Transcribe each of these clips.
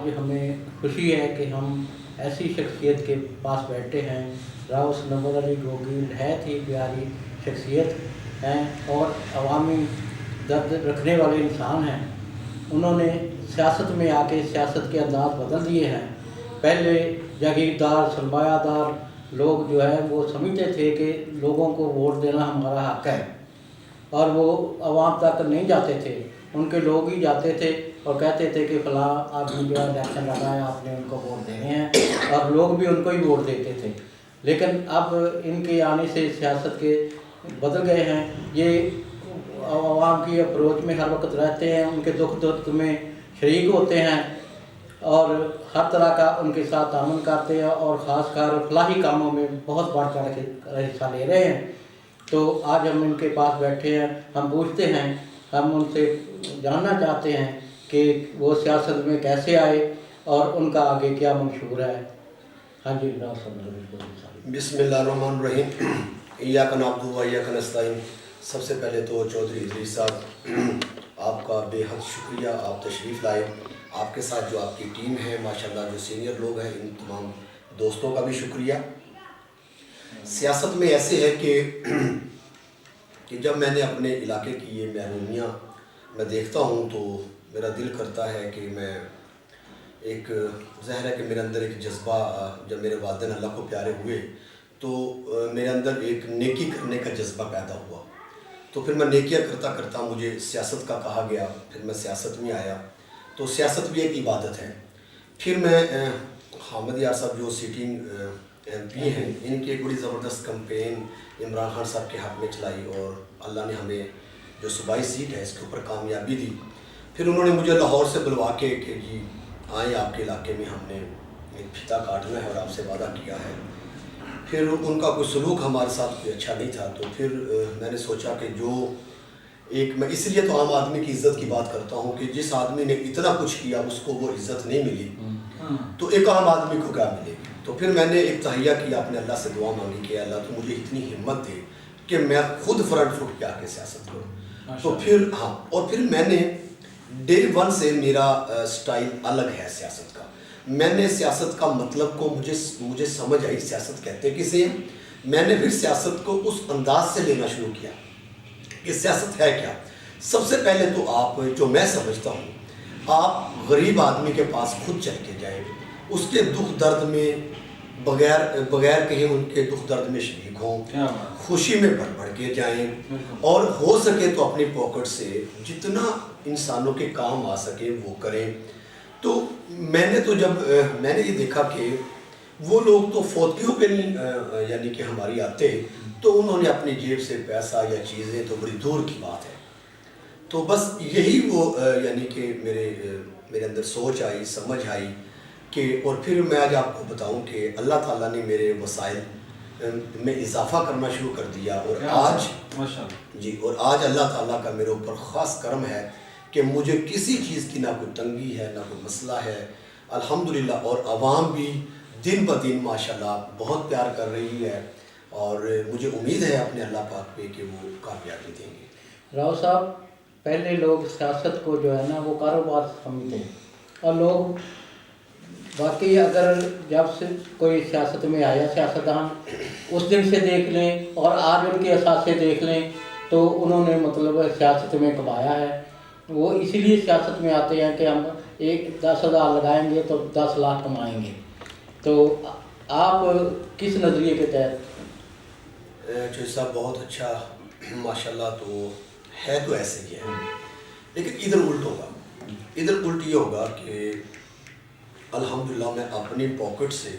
آج ہمیں خوشی ہے کہ ہم ایسی شخصیت کے پاس بیٹھے ہیں. راؤس نور علی گوگی نہایت ہی پیاری شخصیت ہیں اور عوامی درد رکھنے والے انسان ہیں. انہوں نے سیاست میں آ کے سیاست کے انداز بدل دیے ہیں. پہلے جاگیردار سرمایہ دار لوگ جو ہے وہ سمجھتے تھے کہ لوگوں کو ووٹ دینا ہمارا حق ہے اور وہ عوام تک نہیں جاتے تھے. ان کے لوگ ہی جاتے تھے اور کہتے تھے کہ فلاں آدمی جو ہے الیکشن لڑا ہے, آپ نے ان کو ووٹ دینے ہیں, اور لوگ بھی ان کو ہی ووٹ دیتے تھے. لیکن اب ان کے آنے سے سیاست کے بدل گئے ہیں. یہ عوام کی اپروچ میں ہر وقت رہتے ہیں, ان کے دکھ درد میں شریک ہوتے ہیں اور ہر طرح کا ان کے ساتھ تعاون کرتے ہیں, اور خاص کر فلاحی کاموں میں بہت بڑھ چڑھ کے حصہ لے رہے ہیں. تو آج ہم ان کے پاس بیٹھے ہیں, ہم پوچھتے ہیں, ہم ان سے جاننا چاہتے ہیں کہ وہ سیاست میں کیسے آئے اور ان کا آگے کیا منشور ہے. ہاں جی بسم اللہ الرحمن الرحیم. ایاک نعبد و ایاک نستعین. سب سے پہلے تو چودھری ادریس صاحب آپ کا بے حد شکریہ, آپ تشریف لائے. آپ کے ساتھ جو آپ کی ٹیم ہے ماشاءاللہ, جو سینئر لوگ ہیں, ان تمام دوستوں کا بھی شکریہ. سیاست میں ایسے ہے کہ جب میں نے اپنے علاقے کی یہ محرومیاں میں دیکھتا ہوں تو میرا دل کرتا ہے کہ میں ایک ظاہر ہے کہ میرے اندر ایک جذبہ, جب میرے والدین اللہ کو پیارے ہوئے تو میرے اندر ایک نیکی کرنے کا جذبہ پیدا ہوا. تو پھر میں نیکیاں کرتا کرتا مجھے سیاست کا کہا گیا, پھر میں سیاست میں آیا. تو سیاست بھی ایک عبادت ہے. پھر میں حامد یار صاحب جو سیٹنگ ایم پی ہیں, ان کی ایک بڑی زبردست کمپین عمران خان صاحب کے حق میں چلائی اور اللہ نے ہمیں جو صوبائی سیٹ ہے اس کے اوپر کامیابی دی. پھر انہوں نے مجھے لاہور سے بلوا کے کہ جی آئیں آپ کے علاقے میں, ہم نے ایک پھیتا کاٹنا ہے اور آپ سے وعدہ کیا ہے. پھر ان کا کوئی سلوک ہمارے ساتھ کوئی اچھا نہیں تھا. تو پھر میں نے سوچا کہ جو ایک, میں اس لیے تو عام آدمی کی عزت کی بات کرتا ہوں کہ جس آدمی نے اتنا کچھ کیا اس کو وہ عزت نہیں ملی تو ایک عام آدمی کو کیا ملے گی. تو پھر میں نے ایک تہیہ کیا, اپنے اللہ سے دعا مانگی کہ اللہ تو مجھے اتنی ہمت دے کہ میں خود فرنٹ فٹ پہ آ کے سیاست کروں. تو پھر اور پھر میں نے ڈے ون سے میرا سٹائل الگ ہے سیاست کا. میں نے سیاست کا مطلب کو مجھے سمجھ آئی سیاست کہتے کسے ہیں. میں نے پھر سیاست کو اس انداز سے لینا شروع کیا کہ سیاست ہے کیا. سب سے پہلے تو آپ, جو میں سمجھتا ہوں, آپ غریب آدمی کے پاس خود چل کے جائیں, اس کے دکھ درد میں بغیر کہیں ان کے دکھ درد میں شریک ہوں, خوشی میں بڑھ کے جائیں, اور ہو سکے تو اپنی پاکٹ سے جتنا انسانوں کے کام آ سکے وہ کریں. تو میں نے یہ دیکھا کہ وہ لوگ تو فوتیوں پہ نہیں یعنی کہ ہماری آتے, تو انہوں نے اپنی جیب سے پیسہ یا چیزیں تو بڑی دور کی بات ہے. تو بس یہی وہ یعنی کہ میرے اندر سوچ آئی, سمجھ آئی کہ, اور پھر میں آج آپ کو بتاؤں کہ اللہ تعالیٰ نے میرے وسائل میں اضافہ کرنا شروع کر دیا. اور آج اللہ تعالیٰ کا میرے اوپر خاص کرم ہے کہ مجھے کسی چیز کی نہ کوئی تنگی ہے, نہ کوئی مسئلہ ہے الحمدللہ. اور عوام بھی دن بہ دن ماشاءاللہ بہت پیار کر رہی ہے, اور مجھے امید ہے اپنے اللہ پاک پہ کہ وہ کامیابی دیں گے. راؤ صاحب, پہلے لوگ سیاست کو جو ہے نا وہ کاروبار سمجھتے ہیں, اور لوگ باقی اگر جب سے کوئی سیاست میں آیا سیاستدان اس دن سے دیکھ لیں اور آج ان کے اثاثے دیکھ لیں تو انہوں نے مطلب سیاست میں کمایا ہے. وہ اسی لیے سیاست میں آتے ہیں کہ ہم 10,000 لگائیں گے تو 10 لاکھ کمائیں گے. تو آپ کس نظریے کے تحت؟ جو صاحب بہت اچھا ماشاءاللہ. تو ہے تو ایسے ہی ہے, لیکن ادھر الٹ ہوگا. ادھر الٹ یہ ہوگا کہ الحمدللہ میں اپنی پاکٹ سے,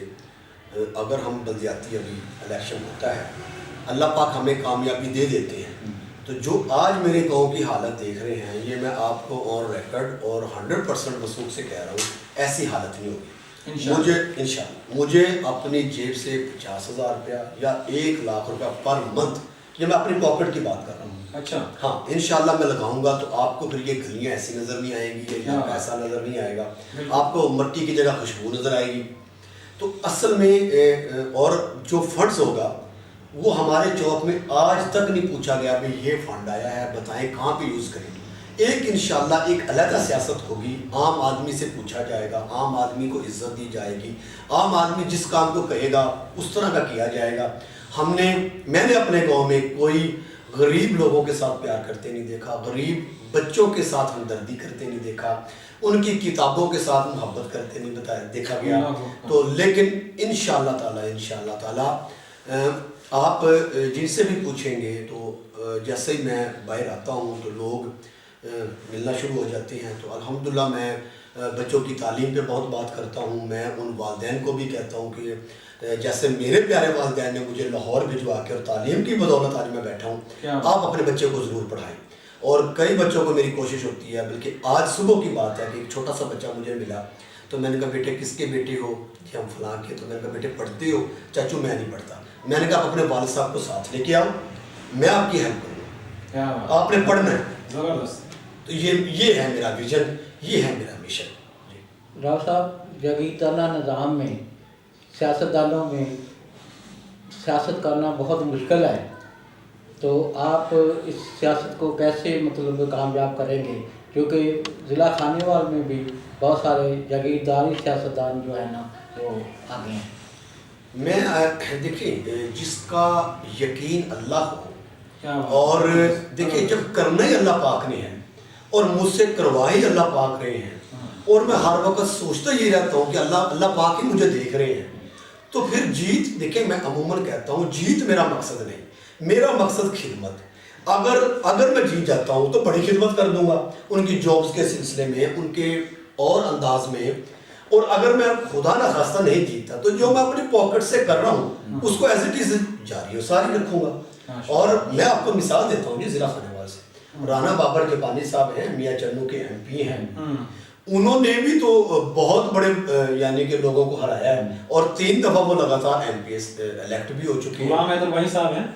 اگر ہم بلدیاتی ابھی الیکشن ہوتا ہے, اللہ پاک ہمیں کامیابی دے دیتے ہیں, تو جو آج میرے گاؤں کی حالت دیکھ رہے ہیں یہ میں آپ کو آن ریکارڈ اور 100% وثوق سے کہہ رہا ہوں, ایسی حالت نہیں ہوگی. مجھے انشاءاللہ مجھے اپنی جیب سے 50,000 روپیہ یا 1 لاکھ روپیہ پر منتھ, یہ میں اپنی پاکٹ کی بات کر رہا ہوں. اچھا ہاں انشاءاللہ میں لگاؤں گا تو آپ کو پھر یہ گلیاں ایسی نظر نہیں آئیں گی, یا پیسہ نظر نہیں آئے گا, آپ کو مٹی کی جگہ خوشبو نظر آئے گی. تو اصل میں اور جو فنڈز ہوگا وہ ہمارے چوک میں آج تک نہیں پوچھا گیا کہ یہ فنڈ آیا ہے, بتائیں کہاں پہ یوز کریں. ایک انشاءاللہ ایک علیحدہ سیاست ہوگی، عام آدمی سے پوچھا جائے گا، عام آدمی کو عزت دی جائے گی، عام آدمی جس کام کو کہے گا اس طرح کا کیا جائے گا۔ میں نے اپنے گاؤں میں کوئی غریب لوگوں کے ساتھ پیار کرتے نہیں دیکھا، غریب بچوں کے ساتھ ہمدردی کرتے نہیں دیکھا، ان کی کتابوں کے ساتھ محبت کرتے نہیں دیکھا گیا۔ تو لیکن انشاءاللہ تعالی آپ جن سے بھی پوچھیں گے تو جیسے ہی میں باہر آتا ہوں تو لوگ ملنا شروع ہو جاتے ہیں۔ تو الحمدللہ میں بچوں کی تعلیم پہ بہت بات کرتا ہوں۔ میں ان والدین کو بھی کہتا ہوں کہ جیسے میرے پیارے والدین نے مجھے لاہور بھجوا کے اور تعلیم کی بدولت آج میں بیٹھا ہوں، آپ اپنے بچے کو ضرور پڑھائیں۔ اور کئی بچوں کو میری کوشش ہوتی ہے، بلکہ آج صبح کی بات ہے کہ ایک چھوٹا سا بچہ مجھے ملا، تو میں نے کہا بیٹے کس کے بیٹے ہو؟ کہ ہم فلاں کے۔ تو میں نے کہا بیٹے پڑھتے ہو؟ چاچو میں نہیں پڑھتا۔ میں نے کہا آپ اپنے والد صاحب کو ساتھ لے کے آؤ، میں آپ کی ہیلپ کروں گا، آپ نے پڑھنا ہے۔ زبردست۔ تو یہ ہے میرا ویژن، یہ ہے میرا مشن۔ راؤ صاحب، جاگیردارانہ نظام میں سیاستدانوں میں سیاست کرنا بہت مشکل ہے، تو آپ اس سیاست کو کیسے مطلب کامیاب کریں گے؟ کیونکہ ضلع خانیوال میں بھی بہت سارے جاگیرداری سیاستدان جو ہے نا وہ آگے ہیں۔ میں دیکھیں جس کا یقین اللہ ہو، اور دیکھیں جب کرنا ہی اللہ پاک نے ہے اور مجھ سے کروا ہی اللہ پاک رہے ہیں، اور میں ہر وقت سوچتا یہ رہتا ہوں کہ اللہ پاک ہی مجھے دیکھ رہے ہیں، تو پھر جیت، دیکھیں میں عموماً کہتا ہوں جیت میرا مقصد نہیں، میرا مقصد خدمت۔ اگر میں جیت جاتا ہوں تو بڑی خدمت کر دوں گا ان کی جابز کے سلسلے میں، ان کے اور انداز میں۔ اور اگر میں خدا نہ خواستہ نہیں جیتا تو جو میں اپنی پاکٹ سے کر رہا ہوں اس کو ایز اٹ از جاری و ساری رکھوں گا۔ اور میں آپ کو مثال دیتا ہوں ضلع خانیوال سے، رانا بابر جاپانی صاحب ہیں، میاں چنو کے MP ہیں، انہوں نے بھی تو بہت بڑے یعنی کہ لوگوں کو ہرایا ہے، اور 3 دفعہ وہ لگاتار MP الیکٹ بھی ہو چکے ہیں۔ غلام حیدر بھائی صاحب ہیں،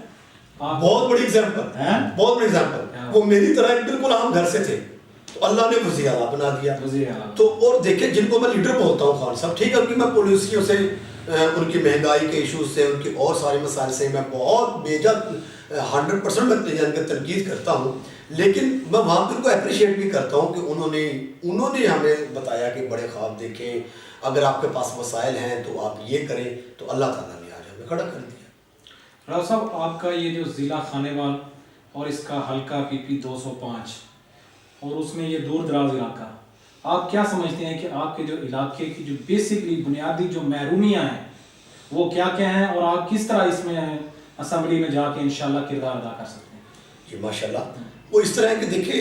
بہت بڑی ایگزامپل، وہ میری طرح ایک بالکل عام گھر سے تھے، تو اللہ نے وزیر اعلیٰ بنا دیا۔ تو اور دیکھیں جن کو میں لیڈر بولتا ہوں خان صاحب، ٹھیک ہے کہ میں پالیسیوں سے، ان کی مہنگائی کے ایشوز سے، ان کی اور سارے مسائل سے میں بہت بیجا 100% میں تنقید کرتا ہوں، لیکن میں وہاں پہ ان کو اپریشیٹ بھی کرتا ہوں کہ انہوں نے ہمیں بتایا کہ بڑے خواب دیکھیں، اگر آپ کے پاس مسائل ہیں تو آپ یہ کریں، تو اللہ تعالیٰ نے آج ہمیں کھڑا کر دیا۔ راؤ صاحب، آپ کا یہ جو ضلع خانیوال اور اس کا حلقہ PP 205 اور اس میں یہ دور دراز علاقہ، آپ کیا سمجھتے ہیں کہ آپ کے جو علاقے کی جو بیسکلی بنیادی جو محرومیاں ہیں وہ کیا کیا ہیں، اور آپ کس طرح اس میں اسمبلی میں جا کے انشاءاللہ کردار ادا کر سکتے ہیں؟ جی ماشاءاللہ، وہ اس طرح ہے کہ دیکھیں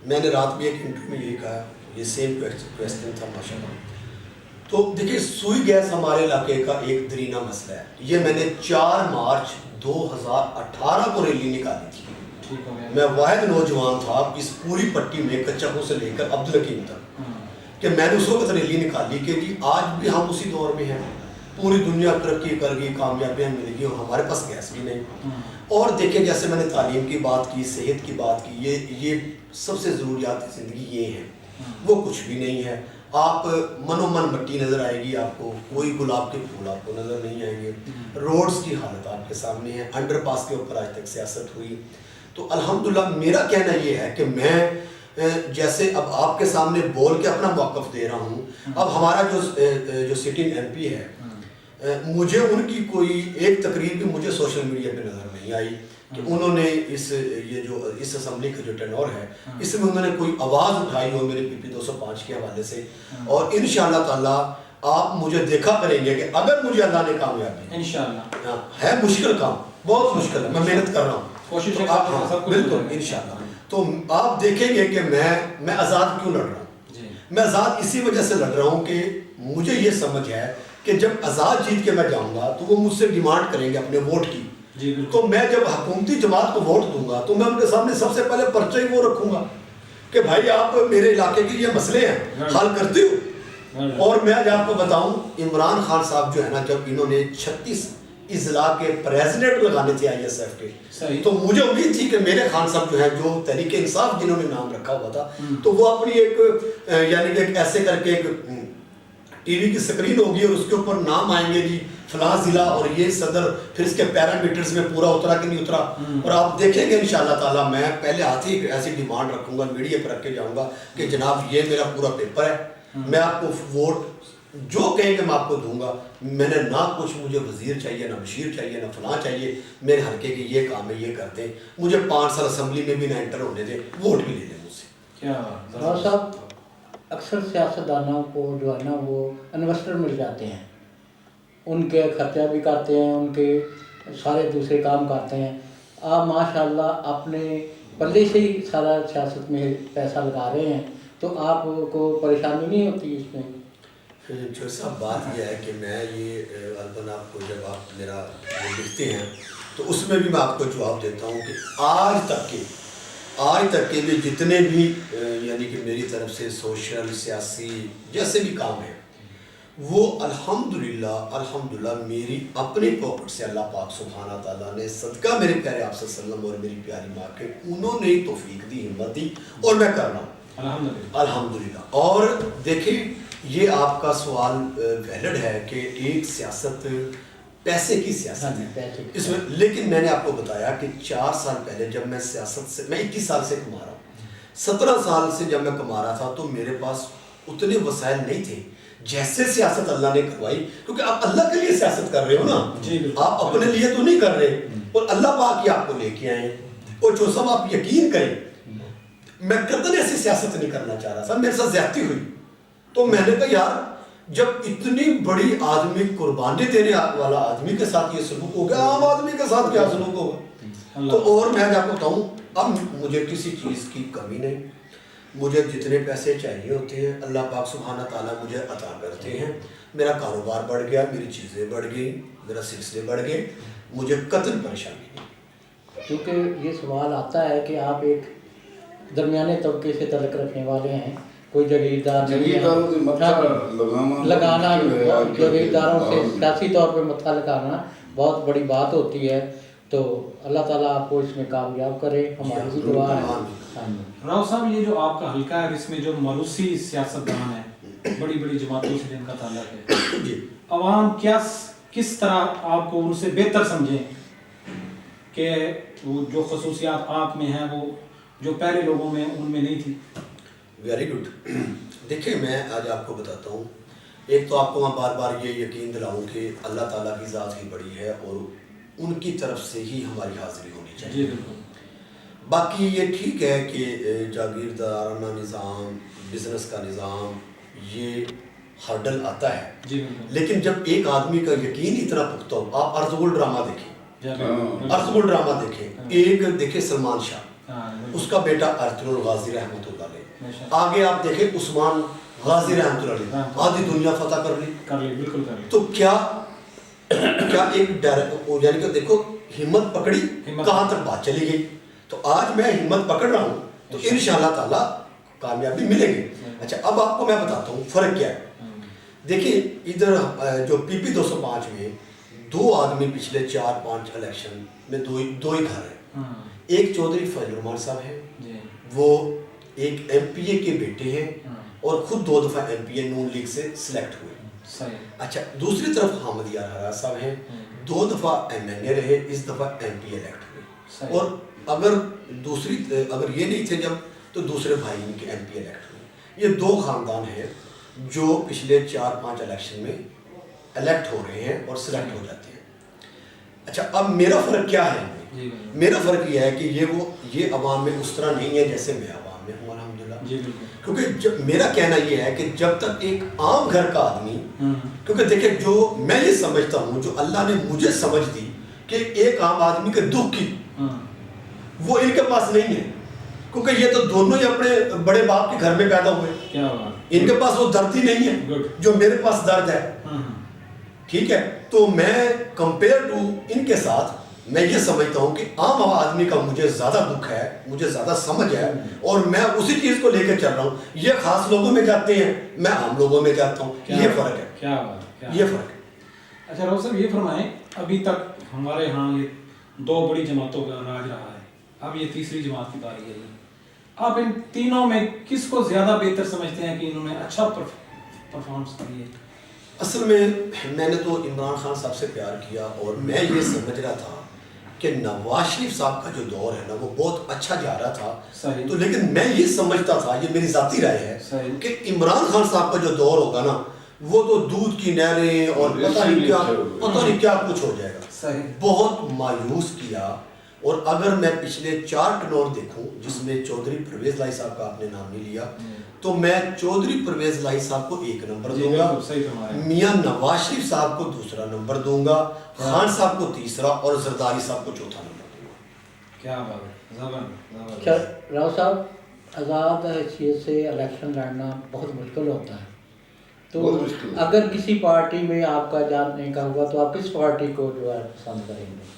میں نے رات بھی ایک انٹرویو میں یہی کہا، یہ سیم کویسچن تھا ماشاءاللہ۔ تو دیکھیں سوئی گیس ہمارے علاقے کا ایک درینہ مسئلہ ہے، یہ میں نے 4 مارچ 2018 کو ریلی نکالی تھی۔ میں واحد نوجوان تھا اس پوری پٹی میں، کچکوں سے لے کر عبدالحکیم تک، کہ میں نے اس وقت ریلی نکالی کہ جی آج بھی ہم اسی دور میں ہیں، پوری دنیا ترقی کر گئی، کامیابیاں مل گئی، اور ہمارے پاس گیس بھی نہیں۔ اور دیکھیں جیسے میں نے تعلیم کی بات کی، صحت کی بات کی، یہ سب سے ضروریات زندگی یہ ہیں، وہ کچھ بھی نہیں ہے۔ آپ منو من مٹی نظر آئے گی، آپ کو کوئی گلاب کے پھول آپ کو نظر نہیں آئیں گے، روڈز کی حالت آپ کے سامنے ہے، انڈر پاس کے اوپر آج تک سیاست ہوئی۔ تو الحمدللہ میرا کہنا یہ ہے کہ میں جیسے اب آپ کے سامنے بول کے اپنا موقف دے رہا ہوں، اب ہمارا جو سٹنگ MP ہے، مجھے ان کی کوئی ایک تقریر بھی مجھے سوشل میڈیا پہ نظر نہیں آئی کہ انہوں نے اس اسمبلی کا جو ٹینور ہے اس میں انہوں نے کوئی آواز اٹھائی ہو میرے PP 205 کے حوالے سے۔ اور انشاءاللہ تعالیٰ آپ مجھے دیکھا کریں گے کہ اگر مجھے اللہ نے کامیابی، انشاءاللہ ہے مشکل کام، بہت مشکل ہے، میں محنت کر رہا ہوں، کوشش بالکل انشاءاللہ، تو آپ دیکھیں گے کہ میں آزاد کیوں لڑ رہا ہوں۔ میں آزاد اسی وجہ سے لڑ رہا ہوں کہ مجھے یہ سمجھ ہے کہ جب آزاد جیت کے میں جاؤں گا تو وہ مجھ سے ڈیمانڈ کریں گے اپنے ووٹ کی، تو میں جب حکومتی جماعت کو ووٹ دوں گا تو میں ان کے سامنے سب سے پہلے پرچہ ہی وہ رکھوں گا کہ بھائی آپ میرے علاقے کے یہ مسئلے ہیں حل کرتے ہو۔ اور میں آج آپ کو بتاؤں، عمران خان صاحب جو ہے نا، جب انہوں نے 36 اضلاع کے پریزیڈنٹ لگانے تھے ISF کے، تو مجھے امید تھی کہ میرے خان صاحب جو ہیں، جو تحریک انصاف جنہوں نے نام رکھا ہوا تھا، تو وہ اپنی ایک یعنی کہ ایسے کر کے ایک ٹی وی کی اسکرین ہوگی اور اس کے اوپر نام آئیں گے جی فلاں ضلع اور یہ صدر، پھر اس کے پیرامیٹرز میں پورا اترا کہ نہیں اترا، اور آپ دیکھیں گے انشاءاللہ تعالیٰ میں پہلے ہاتھ ہی ایسی ڈیمانڈ رکھوں گا، میڈیا پہ رکھ کے جاؤں گا کہ جناب یہ میرا پورا پیپر ہے، میں آپ کو ووٹ جو کہیں کہ میں آپ کو دوں گا، میں نے نہ کچھ مجھے وزیر چاہیے، نہ بشیر چاہیے، نہ فلاں چاہیے، میرے حلقے کے یہ کام ہے، یہ کرتے ہیں، مجھے 5 سال اسمبلی میں بھی نہ انٹر ہونے دیں، ووٹ بھی لے لیں مجھ سے. راؤ صاحب اکثر سیاستدانوں کو جو ہے نا وہ انویسٹر مل جاتے ہیں، ان کے خرچہ بھی کرتے ہیں، ان کے سارے دوسرے کام کرتے ہیں. آپ ماشاءاللہ اپنے پلے سے ہی سارا سیاست میں پیسہ لگا رہے ہیں، تو آپ کو پریشانی نہیں ہوتی اس میں؟ جو صاحب بات یہ ہے کہ میں یہ غالباً آپ کو جب آپ میرا وہ لکھتے ہیں تو اس میں بھی میں آپ کو جواب دیتا ہوں کہ آج تک کے بھی جتنے بھی یعنی کہ میری طرف سے سوشل سیاسی جیسے بھی کام ہیں وہ الحمدللہ میری اپنی پاکٹ سے اللہ پاک سبحانہ تعالیٰ نے صدقہ میرے پیارے آپ صلی اللہ علیہ وسلم اور میری پیاری ماں کے، انہوں نے توفیق دی، ہمت دی، اور میں کر رہا ہوں الحمدللہ. اور دیکھیں یہ آپ کا سوال ویلڈ ہے کہ ایک سیاست پیسے کی سیاست ہے اس میں، لیکن میں نے آپ کو بتایا کہ 4 سال پہلے جب میں سیاست سے، میں 21 سال سے کما رہا ہوں، 17 سال سے جب میں کما رہا تھا تو میرے پاس اتنے وسائل نہیں تھے جیسے سیاست اللہ نے کروائی، کیونکہ آپ اللہ کے لیے سیاست کر رہے ہو نا، آپ اپنے لیے تو نہیں کر رہے، اور اللہ پاک ہی آپ کو لے کے آئے. اور جو سب آپ یقین کریں میں قدر ایسی سیاست نہیں کرنا چاہ رہا تھا، میرے ساتھ زیادتی ہوئی تو میں نے کہا یار جب اتنی بڑی آدمی قربانی دینے والا آدمی کے ساتھ یہ سلوک ہو گیا، عام آدمی کے ساتھ کیا سلوک ہوگا. تو اور میں آپ کو بتاؤں اب مجھے کسی چیز کی کمی نہیں، مجھے جتنے پیسے چاہیے ہوتے ہیں اللہ پاک سبحانہ تعالیٰ مجھے عطا کرتے ہیں. میرا کاروبار بڑھ گیا، میری چیزیں بڑھ گئی، میرا سلسلے بڑھ گئے، مجھے قطعاً پریشانی نہیں. کیونکہ یہ سوال آتا ہے کہ آپ ایک درمیانے طبقے سے تعلق رکھنے والے ہیں، کوئی جاگیردار لگانا، جاگیرداروں سے سیاسی طور پہ متھا لگانا بہت بڑی بات ہوتی ہے. تو اللہ تعالیٰ آپ کو اس میں کامیاب کرے، ہماری بھی دعا ہے. راؤ صاحب یہ جو آپ کا حلقہ ہے اس میں جو مروسی سیاستدان ہیں، بڑی بڑی جماعتوں سے جن کا تعلق ہے، عوام کس طرح آپ کو ان سے بہتر سمجھیں کہ وہ جو خصوصیات آپ میں ہیں وہ جو پہلے لوگوں میں ان میں نہیں تھی؟ Very good. دیکھیں میں آج آپ کو بتاتا ہوں، ایک تو آپ کو میں بار بار یہ یقین دلاؤں کہ اللہ تعالیٰ کی ذات ہی بڑی ہے اور ان کی طرف سے ہی ہماری حاضری ہونی چاہیے. باقی یہ ٹھیک ہے کہ جاگیردارانہ نظام، بزنس کا نظام، یہ ہرڈل آتا ہے، لیکن جب ایک آدمی کا یقین اتنا پختہ ہو، آپ ارطغرل ڈرامہ دیکھیں، ارطغرل ڈرامہ دیکھیں، ایک دیکھیں سلمان شاہ، اس کا بیٹا ارطغرل غازی رحمۃ اللہ علیہ، آگے آپ دیکھیں عثمان غازی رحمۃ اللہ علیہ، آدھی دنیا فتح کر لی. تو کیا ایک یعنی کہ دیکھو ہمت پکڑی کہاں تک بات چلی گئی. تو آج میں ہمت پکڑ رہا ہوں تو انشاءاللہ تعالیٰ کامیابی ملے گی. اچھا اب آپ کو میں بتاتا ہوں فرق کیا ہے. دیکھیں ادھر جو پی پی 205 میں 2 آدمی پچھلے 4-5 الیکشن میں دو ہی گھر ہیں. ایک چودھری فضل الرحمان صاحب ہیں، وہ ایک ایم پی اے کے بیٹے ہیں اور خود 2 دفعہ ایم پی اے نون لیگ سے سلیکٹ ہوئے. اچھا دوسری طرف حامد یار حراج صاحب ہیں، 2 دفعہ ایم این اے رہے، اس دفعہ ایم پی الیکٹ ہوئے. اور اگر یہ نہیں تھے جب تو دوسرے بھائی ان کے ایم پی الیکٹ ہوئے. یہ 2 خاندان ہیں جو پچھلے 4-5 الیکشن میں الیکٹ ہو رہے ہیں اور سلیکٹ ہو جاتے ہیں. اچھا اب میرا فرق کیا ہے؟ میرا فرق یہ ہے کہ یہ عوام میں اس طرح نہیں ہے جیسے میں عوام میں ہوں الحمدللہ. کیونکہ میرا کہنا یہ ہے کہ جب تک ایک عام گھر کا آدمی، کیونکہ دیکھیں جو میں یہ سمجھتا ہوں جو اللہ نے مجھے سمجھ دی کہ ایک عام آدمی کے دکھ کی وہ ان کے پاس نہیں ہے، کیونکہ یہ تو دونوں ہی اپنے بڑے باپ کے گھر میں پیدا ہوئے، ان کے پاس وہ درد ہی نہیں ہے جو میرے پاس درد ہے. ٹھیک ہے، تو میں کمپیئر ٹو ان کے ساتھ میں یہ سمجھتا ہوں کہ عام آدمی کا مجھے زیادہ دکھ ہے، مجھے زیادہ سمجھ ہے، اور میں اسی چیز کو لے کے چل رہا ہوں. یہ خاص لوگوں میں جاتے ہیں، میں عام لوگوں میں جاتا ہوں. یہ فرق ہے، یہ فرق ہے. اچھا راؤ صاحب یہ فرمائیں، ابھی تک ہمارے ہاں یہ 2 بڑی جماعتوں کا راج رہا ہے، اب یہ تیسری جماعت کی باری ہے. آپ ان تینوں میں کس کو زیادہ بہتر سمجھتے ہیں کہ انہوں نے اچھا پرفارمنس کی ہے؟ اصل میں نے تو عمران خان صاحب سے پیار کیا اور میں یہ سمجھ رہا تھا کہ نواز شریف صاحب کا جو دور ہے نا وہ بہت اچھا جا رہا تھا تو لیکن میں یہ سمجھتا تھا, یہ میری ذاتی رائے ہے کہ عمران خان صاحب کا جو دور ہوگا نا وہ تو دودھ کی نہریں اور پتہ نہیں کیا کچھ ہو جائے گا. بہت مایوس کیا. اور اگر میں پچھلے 4 ٹنور دیکھوں جس میں چودھری پرویز لائی صاحب کا آپ نے نام نہیں لیا, تو میں چودھری پرویز لائی صاحب کو 1 نمبر دوں گا, میاں نواز شریف صاحب کو 2 نمبر دوں گا, خان صاحب کو 3 اور زرداری صاحب کو 4 نمبر دوں گا. کیا بات ہے راؤ صاحب, آزاد حیثیت سے الیکشن لڑنا بہت مشکل ہوتا ہے, تو اگر کسی پارٹی میں آپ کا جانے کا ہوا تو آپ کس پارٹی کو جو ہے پسند کریں گے؟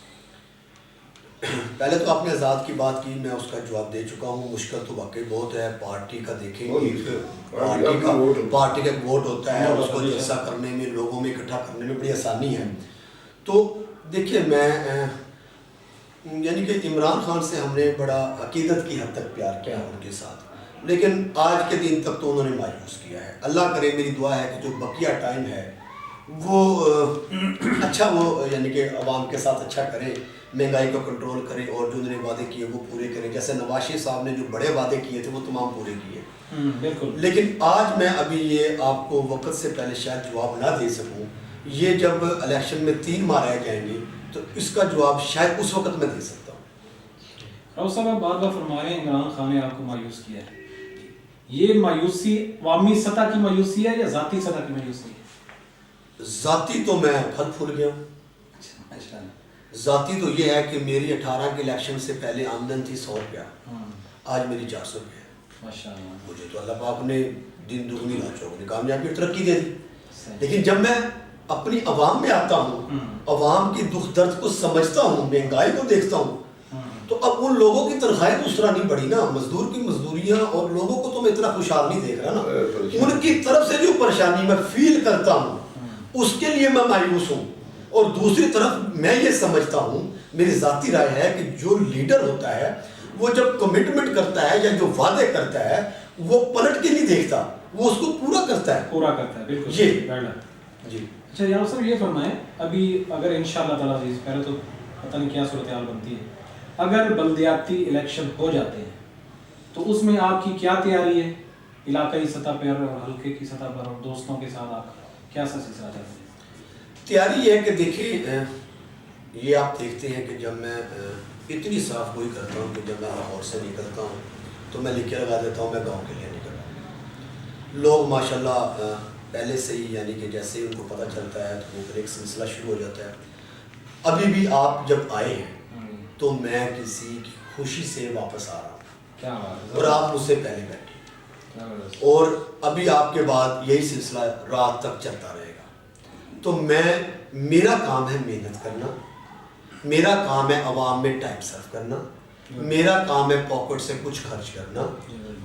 پہلے تو آپ نے آزاد کی بات کی, میں اس کا جواب دے چکا ہوں. مشکل تو واقعی بہت ہے. پارٹی کا دیکھیں گے, پارٹی کا ووٹ ہوتا ہے, اس کو جلسہ کرنے میں, لوگوں میں اکٹھا کرنے میں بڑی آسانی ہے. تو دیکھیے میں یعنی کہ عمران خان سے ہم نے بڑا عقیدت کی حد تک پیار کیا ان کے ساتھ, لیکن آج کے دن تک تو انہوں نے مایوس کیا ہے. اللہ کرے, میری دعا ہے کہ جو بقیہ ٹائم ہے وہ اچھا, وہ یعنی کہ عوام کے ساتھ اچھا کرے, مہنگائی کو کنٹرول کرے اور جو انہوں نے وعدے کیے وہ پورے کریں. جیسے نواز شریف صاحب نے جو بڑے وعدے کیے تھے وہ تمام پورے کیے. بالکل. لیکن آج میں ابھی یہ آپ کو وقت سے پہلے شاید جواب نہ دے سکوں. یہ جب الیکشن میں 3 ماہ رہ جائیں گے تو اس کا جواب شاید اس وقت میں دے سکتا ہوں. راؤ صاحب آپ بار بار فرما رہے ہیں عمران خان نے آپ کو مایوس کیا ہے. یہ مایوسی عوامی سطح کی مایوسی ہے یا ذاتی سطح کی مایوسی ہے؟ ذاتی تو میں پھل پھول گیا ہوں. ذاتی تو یہ ہے کہ میری 18 کے الیکشن سے پہلے آمدن تھی 100 روپیہ, آج میری 400 روپیہ ہے. ماشاءاللہ. مجھے تو اللہ پاک نے دن دگنی رات چوگنی کامیابی اور ترقی دے دی. لیکن جب میں اپنی عوام میں آتا ہوں, عوام کی دکھ درد کو سمجھتا ہوں, مہنگائی کو دیکھتا ہوں, تو اب ان لوگوں کی تنخواہیں تو اس طرح نہیں بڑھی نا, مزدور کی مزدوریاں, اور لوگوں کو تو میں اتنا خوشحال نہیں دیکھ رہا نا. ان کی طرف سے جو پریشانی میں فیل کرتا ہوں اس کے لیے میں مایوس ہوں. اور دوسری طرف میں یہ سمجھتا ہوں, میری ذاتی رائے ہے کہ جو لیڈر ہوتا ہے وہ جب کمٹمنٹ کرتا ہے یا جو وعدے کرتا ہے وہ پلٹ کے نہیں دیکھتا, وہ اس کو پورا کرتا ہے. بالکل. جی. اچھا یار صاحب یہ فرمائیں, ابھی اگر انشاءاللہ تعالیٰ عزیز, پہلے تو پتہ نہیں کیا صورتحال بنتی ہے, اگر بلدیاتی الیکشن ہو جاتے ہیں تو اس میں آپ کی کیا تیاری ہے علاقائی سطح پر اور حلقے کی سطح پر, اور دوستوں کے ساتھ آپ کیا سا سلسلہ چاہتے ہیں؟ تیاری یہ ہے کہ دیکھیں, یہ آپ دیکھتے ہیں کہ جب میں اتنی صاف گوئی کرتا ہوں کہ جب میں لاہور سے نکلتا ہوں تو میں لکھ کے لگا دیتا ہوں میں گاؤں کے لیے نکل رہا ہوں. لوگ ماشاءاللہ پہلے سے ہی یعنی کہ جیسے ہی ان کو پتہ چلتا ہے تو وہ پھر ایک سلسلہ شروع ہو جاتا ہے. ابھی بھی آپ جب آئے ہیں تو میں کسی کی خوشی سے واپس آ رہا ہوں, اور آپ مجھ سے پہلے بیٹھے, اور ابھی آپ کے بعد یہی سلسلہ رات تک چلتا رہے گا. تو میرا کام ہے محنت کرنا, میرا کام ہے عوام میں ٹائم سرو کرنا, میرا کام ہے پاکٹ سے کچھ خرچ کرنا,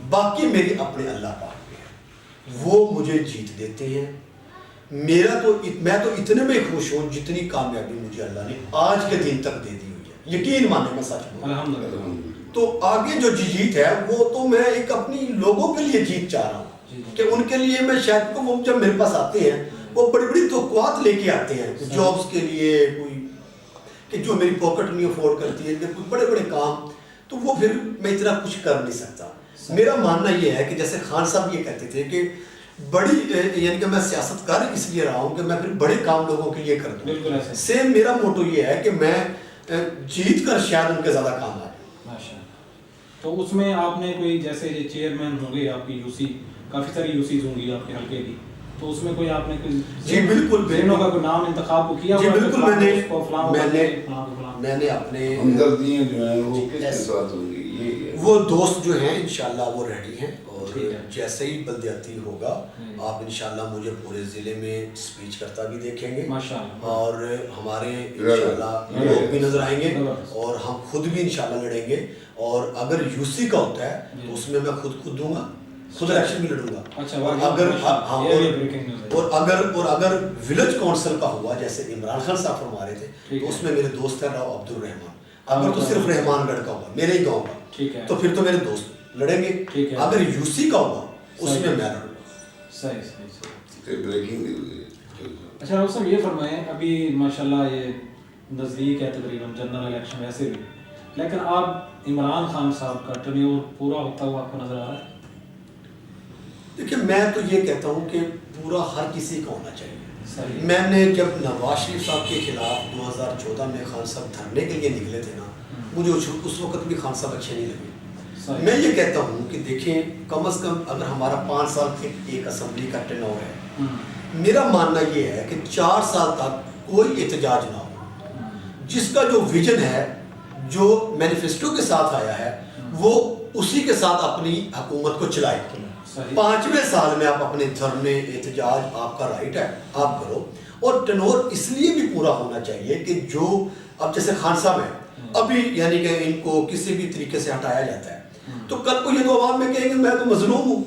باقی میری اپنے اللہ پاک میں ہے, وہ مجھے جیت دیتے ہیں. میں تو اتنے میں خوش ہوں جتنی کامیابی مجھے اللہ نے آج کے دن تک دے دی ہوئی ہے, یقین مانے میں سچ بولوں. تو آگے جو جیت ہے وہ تو میں ایک اپنی لوگوں کے لیے جیت چاہ رہا ہوں کہ ان کے لیے میں شاید کو وہ جب میرے پاس آتے ہیں وہ بڑی بڑی توقعات لے کے آتے ہیں جابس کے لیے, کوئی کہ جو میری پاکٹ نہیں افورڈ کرتی ہے, کوئی بڑے بڑے کام, تو وہ پھر میں اتنا کچھ کر نہیں سکتا. میرا ماننا یہ ہے کہ جیسے خان صاحب یہ کہتے تھے کہ بڑی یعنی کہ میں سیاست کر اس لیے رہا ہوں کہ میں پھر بڑے کام لوگوں کے لیے کر دوں. سیم میرا موٹو یہ ہے کہ میں جیت کر شاید ان کے زیادہ کام آئے. تو اس میں آپ نے کوئی جیسے یہ چیئرمین ہوں گے آپ کی یو سی, کافی ساری یو سیز ہوں گی آپ کے حلقے کی, تو اس میں کوئی آپ نے کوئی جی بالکل ذہنوں کا کوئی نام انتخاب کو کیا؟ جی بالکل میں نے اپنے ہمدردیاں جو ہیں وہ کس کے ساتھ ہوں گی, وہ دوست جو ہیں انشاءاللہ وہ ریڈی ہیں, اور جیسے ہی بلدیاتی ہوگا آپ انشاءاللہ مجھے پورے ضلع میں اسپیچ کرتا بھی دیکھیں گے, اور ہمارے انشاءاللہ لوگ بھی نظر آئیں گے, اور ہم خود بھی انشاءاللہ لڑیں گے. اور اگر یو سی کا ہوتا ہے تو اس میں خود دوں گا, خود الیکشن بھی لڑوں گا. اور اگر ولیج کونسل کا ہوا جیسے عمران خان صاحب فرما رہے تھے تو اس میں میرے دوست ہیں راؤ عبد الرحمان. اگر تو صرف رحمان گڑھ کا ہوا میرے ہی گاؤں کا تو پھر تو میرے دوست لڑیں گے. اگر یو سی کا ہوا اس میں میں لڑوں گا. بریکنگ اچھا راؤ صاحب یہ فرمائیں، ابھی ماشاءاللہ یہ نزدیک ہے تقریباً جنرل الیکشن ویسے بھی، لیکن آپ عمران خان صاحب کا ٹرنیور پورا ہوتا ہوا آپ کو نظر آ رہا ہے؟ دیکھیں میں تو یہ کہتا ہوں کہ پورا ہر کسی کا ہونا چاہیے. صحیح. میں نے جب نواز شریف صاحب کے خلاف 2014 میں خان صاحب دھرنے کے لیے نکلے تھے نا، مجھے اس وقت بھی خان صاحب اچھے نہیں لگے. میں یہ کہتا ہوں کہ دیکھیں کم از کم اگر ہمارا 5 سال کی ایک اسمبلی کا ٹرنور ہے، میرا ماننا یہ ہے کہ 4 سال تک کوئی احتجاج نہ ہو. جس کا جو ویژن ہے، جو مینیفیسٹو کے ساتھ آیا ہے، وہ اسی کے ساتھ اپنی حکومت کو چلائے. 5ویں سال میں آپ اپنے دھرنے احتجاج آپ کا رائٹ ہے، آپ کرو. اور ٹرنور اس لیے بھی پورا ہونا چاہیے کہ جو اب جیسے خان صاحب ہیں ابھی، یعنی کہ ان کو کسی بھی طریقے سے ہٹایا جاتا ہے تو کل کو یہ تو عوام میں کہیں گے میں تو مظلوم ہوں،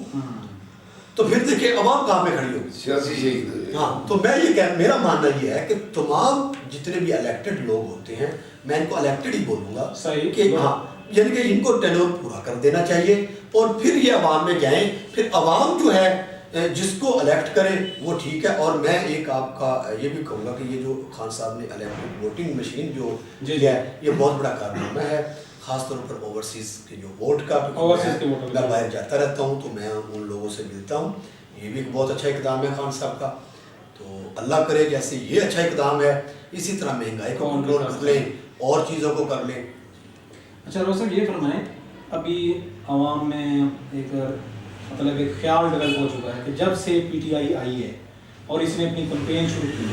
تو پھر دیکھیں عوام کہاں پہ کھڑی ہوگی. سیاسی شہید. ہاں تو میں یہ میرا ماننا یہ ہے کہ تمام جتنے بھی الیکٹڈ لوگ ہوتے ہیں، میں ان کو الیکٹڈ ہی بولوں گا کہ ہاں، یعنی کہ ان کو ٹرنور پورا کر دینا چاہیے اور پھر یہ عوام میں جائیں. پھر عوام جو ہے جس کو الیکٹ کرے وہ ٹھیک ہے. اور میں ایک آپ کا یہ بھی کہوں گا کہ یہ جو خان صاحب نے الیکٹڈ ووٹنگ مشین جو ہے یہ بہت بڑا کارنامہ ہے، خاص طور پر اوورسیز کے جو ووٹ کا. میں باہر جاتا رہتا ہوں تو میں ان لوگوں سے ملتا ہوں. یہ بھی ایک بہت اچھا اقدام ہے خان صاحب کا. تو اللہ کرے جیسے یہ اچھا اقدام ہے اسی طرح مہنگائی کو کنٹرول کر لیں اور چیزوں کو کر لیں. اچھا راؤ صاحب یہ فرمائیں، ابھی عوام میں ایک مطلب ایک خیال ڈیولپ ہو چکا ہے کہ جب سے پی ٹی آئی آئی ہے اور اس نے اپنی کمپین شروع کی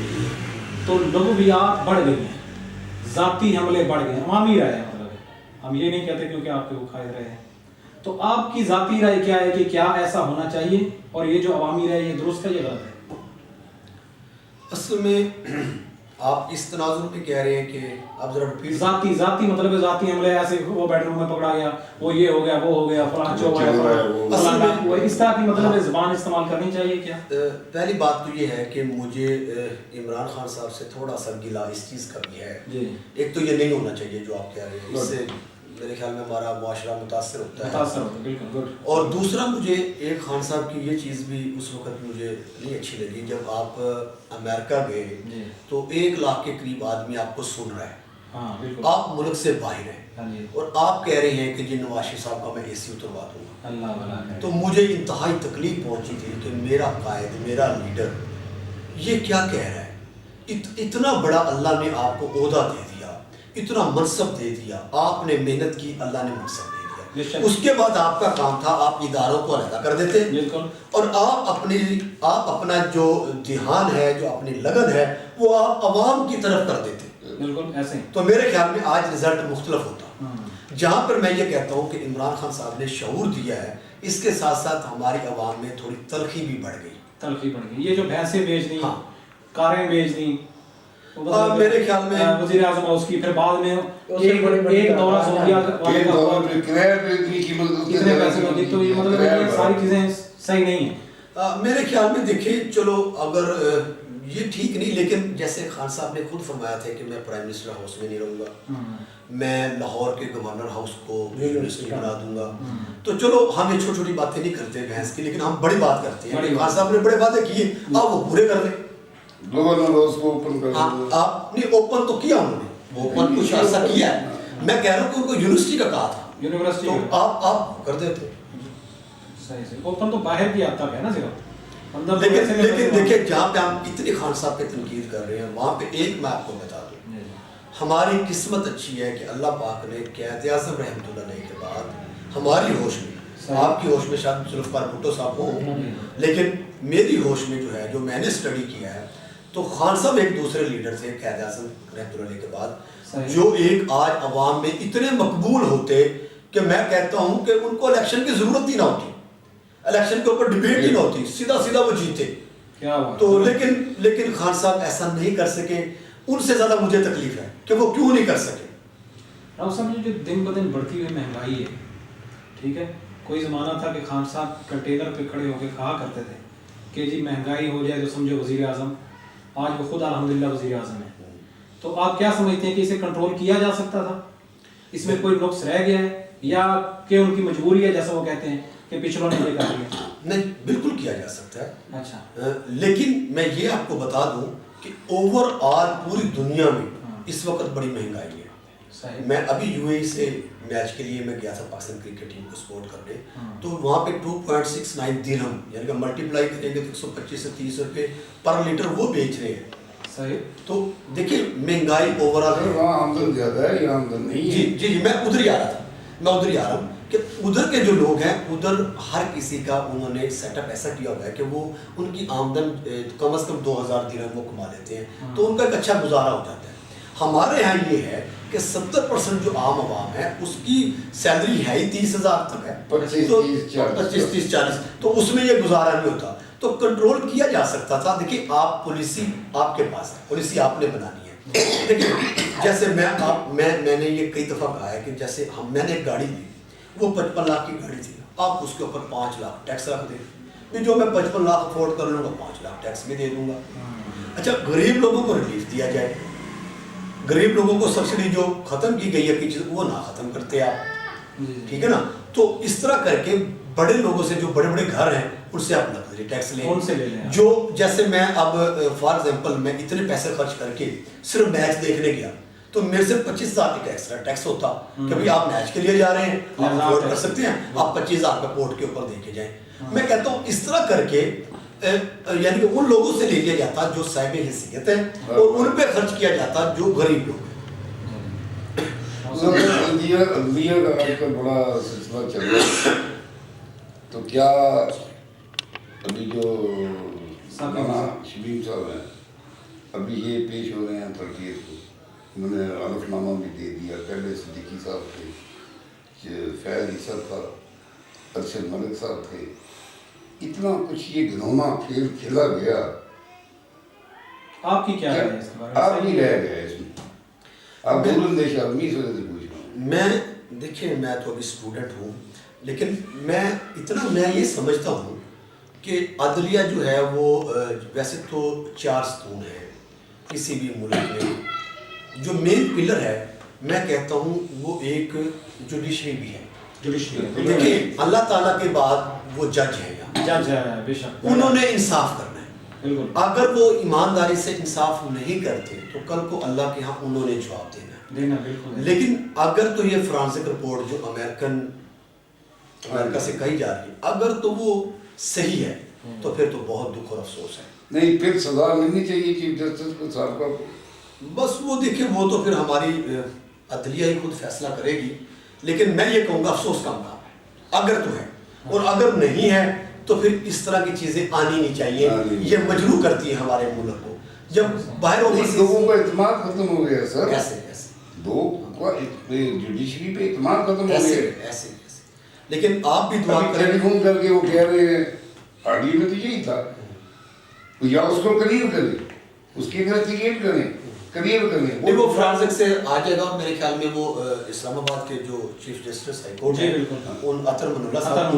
تو لغویات بڑھ گئی ہیں، ذاتی حملے بڑھ گئے ہیں. عوامی رائے ہے، مطلب ہم یہ نہیں کہتے کیونکہ آپ کے وہ قائد رہے ہیں. تو آپ کی ذاتی رائے کیا ہے کہ کیا ایسا ہونا چاہیے اور یہ جو عوامی رائے یہ درست ہے یا غلط ہے؟ اصل میں آپ اس تناظر پہ کہہ رہے ہیں کہ آپ ذرا ریپیٹ. ذاتی مطلب ذاتی حملے ایسے وہ بیڈ روم میں پکڑا گیا، وہ یہ ہو گیا، وہ ہو گیا، فلاں چو ہوا، اس طرح کی مطلب زبان استعمال کرنی چاہیے کیا؟ پہلی بات تو یہ ہے کہ مجھے عمران خان صاحب سے تھوڑا سا گلا اس چیز کا بھی ہے. ایک تو یہ نہیں ہونا چاہیے جو آپ کہہ رہے ہیں، اس سے میرے خیال میں ہمارا معاشرہ متاثر ہوتا ہے. اور دوسرا مجھے ایک خان صاحب کی یہ چیز بھی اس وقت مجھے نہیں اچھی لگی، جب آپ امریکہ گئے تو 1 لاکھ کے قریب آدمی آپ کو سن رہا ہے، آپ ملک سے باہر ہیں اور آپ کہہ رہے ہیں کہ جی نواز شریف صاحب کا میں اے سی اتروا دوں گا. تو مجھے انتہائی تکلیف پہنچی تھی کہ میرا قائد، میرا لیڈر یہ کیا کہہ رہا ہے. اتنا بڑا اللہ نے آپ کو عہدہ دے دیا، اتنا منصب دے دیا، آپ نے محنت کی، اللہ نے منصب دے دیا. اس کے بعد آپ کا کام تھا آپ اداروں کو علیحدہ کر دیتے اور آپ اپنا جو دھیان ہے، جو اپنی لگن ہے، وہ آپ عوام کی طرف کر دیتے. بالکل ایسے. تو میرے خیال میں آج رزلٹ مختلف ہوتا. جہاں پر میں یہ کہتا ہوں کہ عمران خان صاحب نے شعور دیا ہے، اس کے ساتھ ساتھ ہماری عوام میں تھوڑی تلخی بھی بڑھ گئی. یہ جو بھینسیں بیچ دی، کاریں بیچ دی، میرے خیال میں وزیر اعظم اس کی پھر بعد میں ایک دورہ سعودیہ والے کا کتنے پیسے ہوتی، تو یہ مطلب یہ ساری چیزیں صحیح نہیں ہیں. میرے خیال میں دیکھیں چلو اگر یہ ٹھیک نہیں، لیکن جیسے خان صاحب نے خود فرمایا تھا کہ میں پرائم منسٹر ہاؤس میں نہیں رہوں گا، میں لاہور کے گورنر ہاؤس کو یونیورسٹی بنا دوں گا. تو چلو ہم یہ چھوٹی چھوٹی باتیں نہیں کرتے بحث کی، لیکن ہم بڑی بات کرتے ہیں. خان صاحب نے بڑے وعدے کیے، آپ وہ پورے کر لیں. آپ نے اوپن تو کیا، انہوں نے اوپن کچھ عرصہ کیا ہے. میں کہہ رہا ہوں کہ ان کو یونیورسٹی کا کہا تھا، یونیورسٹی تو آپ کر دیتے. صحیح اوپن تو باہر کی آتا ہے نا صرف. لیکن دیکھیں جہاں پہ ہم اتنی خان صاحب پہ تنقید کر رہے ہیں، وہاں پہ ایک میں آپ کو بتا دوں، ہماری قسمت اچھی ہے کہ اللہ پاک نے قائد اعظم رحمۃ اللہ علیہ کے بعد ہماری ہوش میں، آپ کی ہوش میں شاید ذوالفقار بھٹو صاحب کو، لیکن میری ہوش میں جو ہے، جو میں نے اسٹڈی کیا ہے، تو خان صاحب ایک دوسرے لیڈر تھے قائد اعظم رحمۃ اللہ علیہ کے بعد، جو ایک آج عوام میں اتنے مقبول ہوتے کہ میں کہتا ہوں کہ ان کو الیکشن کی ضرورت ہی نہ ہوتی، الیکشن کے اوپر ڈیبیٹ ہی نہ ہوتی، سیدھا وہ جیتے. تو لیکن خان صاحب ایسا نہیں کر سکے. ان سے زیادہ مجھے تکلیف ہے کہ وہ کیوں نہیں کر سکے. راؤ صاحب جو دن بدن بڑھتی ہوئی مہنگائی ہے، ٹھیک ہے، کوئی زمانہ تھا کہ خان صاحب کنٹینر پہ کھڑے ہو کے کہا کرتے تھے کہ جی مہنگائی ہو جائے تو سمجھو وزیر اعظم. آج وہ خود الحمدللہ وزیر اعظم ہے. تو آپ کیا سمجھتے ہیں کہ اسے کنٹرول کیا جا سکتا تھا؟ اس میں کوئی نقص رہ گیا ہے یا کہ ان کی مجبوری ہے جیسا وہ کہتے ہیں کہ پچھلوں نے یہ کر دیا؟ نہیں، بالکل کیا جا سکتا ہے. اچھا. لیکن میں یہ آپ کو بتا دوں کہ اوور آل پوری دنیا میں اس وقت بڑی مہنگائی ہے. میں ابھی UAE سے میچ کے لیے میں گیا تھا پاکستان کرکٹ ٹیم کو سپورٹ کرنے, تو وہاں پہ 2.69 درہم یعنی کہ ملٹیپلائی کریں گے تو 125 سے 30 روپے پر لیٹر وہ بیچ رہے ہیں. صحیح. تو دیکھیں مہنگائی اوور آل وہاں آمدن زیادہ ہے, یہ آمدن نہیں ہے. جی میں ادھر ہی آ رہا تھا کہ ادھر کے جو لوگ ہیں ادھر ہر کسی کا انہوں نے سیٹ اپ ایسا کیا ہوا ہے کہ وہ ان کی آمدن کم از کم 2000 درہم وہ کما لیتے ہیں, تو ان کا ایک اچھا گزارا ہو جاتا ہے. ہمارے یہاں یہ ہے کہ 70% جو عام عوام ہے اس کی سیلری ہے ہی 30,000 تک ہے, 25-30-40, تو اس میں یہ گزارا نہیں ہوتا. تو کنٹرول کیا جا سکتا تھا. دیکھیں آپ پالیسی آپ کے پاس ہے, پالیسی آپ نے بنانی ہے. دیکھیں جیسے میں نے یہ کئی دفعہ کہا ہے کہ جیسے میں نے ایک گاڑی لی, وہ 55 لاکھ کی گاڑی تھی, آپ اس کے اوپر 5 لاکھ ٹیکس رکھ دیں, جو میں 55 لاکھ افورڈ کر لوں گا 5 لاکھ ٹیکس بھی دے دوں گا. اچھا غریب لوگوں کو ریلیف دیا جائے, غریب لوگوں کو سبسڈی جو ختم کی گئی ہے کہ وہ نہ ختم کرتے آپ, ٹھیک ہے نا. تو اس طرح کر کے بڑے لوگوں سے جو بڑے بڑے گھر ہیں ان سے آپ نقدی ٹیکس لیں. جو جیسے میں اب فار ایگزامپل میں اتنے پیسے خرچ کر کے صرف میچ دیکھنے گیا تو میرے سے 25,000 کا ایکسٹرا ٹیکس ہوتا کہ بھائی آپ میچ کے لیے جا رہے ہیں, آپ افورڈ کر سکتے ہیں, آپ 25,000 کا پورٹ کے اوپر دے کے جائیں. میں کہتا ہوں اس طرح کر کے یعنی کہ ان لوگوں سے لے لیا جاتا جو صاحب حیثیت ہے اور ان پہ خرچ کیا جاتا جو غریب لوگ ہیں. عدلیہ کا آج کل بڑا سلسلہ چل رہا ہے, تو کیا ابھی جو شبیر صاحب ہیں ابھی یہ پیش ہو رہے ہیں 30 کو, انہوں نے عرف نامہ بھی دے دیا. پہلے صدیقی صاحب تھے, فیض عیسیٰ تھا, ارشد ملک صاحب تھے, اتنا کچھ یہ گھنونا کھیل کھیلا گیا. آپ کی کیا رائے ہے اس کے بارے میں؟ آپ نہیں رہ گئے اس میں, آپ دور اندیش آدمی سے پوچھ رہا ہوں. میں دیکھیں میں تو ابھی اسٹوڈنٹ ہوں, لیکن میں یہ سمجھتا ہوں کہ عدلیہ جو ہے وہ ویسے تو 4 ستون ہے کسی بھی ملک میں. جو مین پلر ہے میں کہتا ہوں وہ ایک جوڈیشری بھی ہے. دیکھیں اللہ تعالیٰ کے بعد وہ جج ہے, جج ہے بے شک, انہوں نے انصاف کرنا ہے. اگر وہ ایمانداری سے انصاف نہیں کرتے تو کل کو اللہ کے ہاں انہوں نے جواب دینا ہے. لیکن اگر تو یہ فرانسک رپورٹ جو امریکہ سے کہی جا رہی ہے اگر تو وہ صحیح ہے تو پھر تو بہت دکھ اور افسوس ہے. نہیں پھر سزا ملنی چاہیے چیف جسٹس کو, صاحب کا. بس وہ دیکھیں وہ تو پھر ہماری عدلیہ ہی خود فیصلہ کرے گی. لیکن میں یہ کہوں گا افسوس کا کام ہے اگر تو ہے, اور اگر نہیں ہے تو پھر اس طرح کی چیزیں آنی نہیں چاہیے. یہ مجروح کرتی ہے ہمارے ملک کو. جب باہر لوگوں کا اعتماد ختم ہو گیا سر. کیسے لوگوں کا جوڈیشری پہ اعتماد ختم ہو گیا ایسے. لیکن آپ بھی دعا کریں. ٹیلی فون کر کے وہ کہہ رہے ہیں آڈیو میں تو یہی تھا, یا اس کو کلیئر کریں, اس کی انویسٹیگیٹ کریں, کلیئر کریں. وہ فرانسک سے آ جائے گا. میرے خیال میں وہ اسلام آباد کے جو چیف جسٹس ہائی کورٹ ہیں ان عطر من اللہ صاحب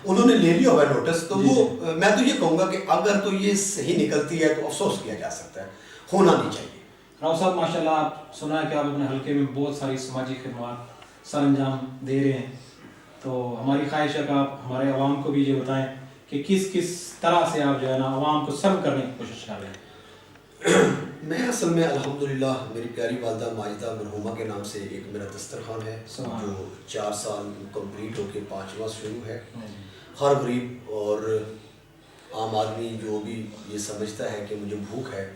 انہوں نے لے لیا ہوا نوٹس. تو وہ میں تو یہ کہوں گا کہ اگر تو یہ صحیح نکلتی ہے تو افسوس کیا جا سکتا ہے, ہونا نہیں چاہیے. راؤ صاحب ماشاءاللہ آپ سنا ہے کہ آپ اپنے حلقے میں بہت ساری سماجی خدمات سر انجام دے رہے ہیں, تو ہماری خواہش ہے کہ آپ ہمارے عوام کو بھی یہ بتائیں کہ کس طرح سے آپ جو ہے نا عوام کو سرو کرنے کی کوشش کر رہے ہیں. میں اصل میں الحمدللہ میری پیاری والدہ ماجدہ مرحومہ کے نام سے ایک میرا دسترخوان ہے جو 4 سال کمپلیٹ ہو کے 5واں شروع ہے. ہر غریب اور عام آدمی جو بھی یہ سمجھتا ہے کہ مجھے بھوک ہے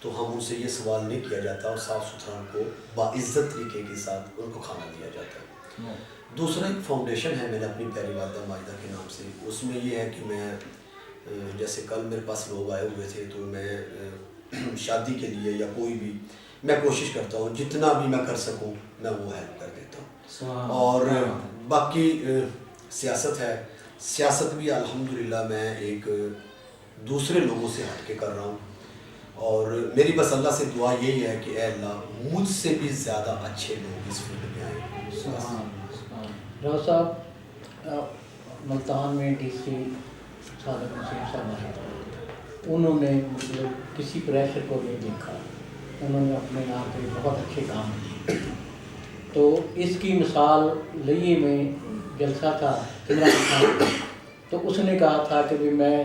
تو ہم ان سے یہ سوال نہیں کیا جاتا, اور صاف ستھرا ان کو باعزت طریقے کے ساتھ ان کو کھانا دیا جاتا ہے. دوسرا ایک فاؤنڈیشن ہے میں نے اپنی پیاری والدہ ماجدہ کے نام سے, اس میں یہ ہے کہ میں جیسے کل میرے پاس لوگ آئے ہوئے تھے تو میں شادی کے لیے یا کوئی بھی میں کوشش کرتا ہوں جتنا بھی میں کر سکوں میں وہ ہیلپ کر دیتا ہوں. اور باقی سیاست ہے, سیاست بھی الحمدللہ میں ایک دوسرے لوگوں سے ہٹ کے کر رہا ہوں, اور میری بس اللہ سے دعا یہی ہے کہ اے اللہ مجھ سے بھی زیادہ اچھے لوگ اس فیلڈ میں آئیں. راؤ صاحب ملتان میں DC صادق نصیر صاحب ہیں, انہوں نے مطلب کسی پریشر کو نہیں دیکھا, انہوں نے اپنے آپ پہ بہت اچھے کام کیے. تو اس کی مثال لئی میں جلسہ تھا عمران خان, تو اس نے کہا تھا کہ بھی میں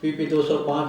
PP 205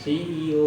CEO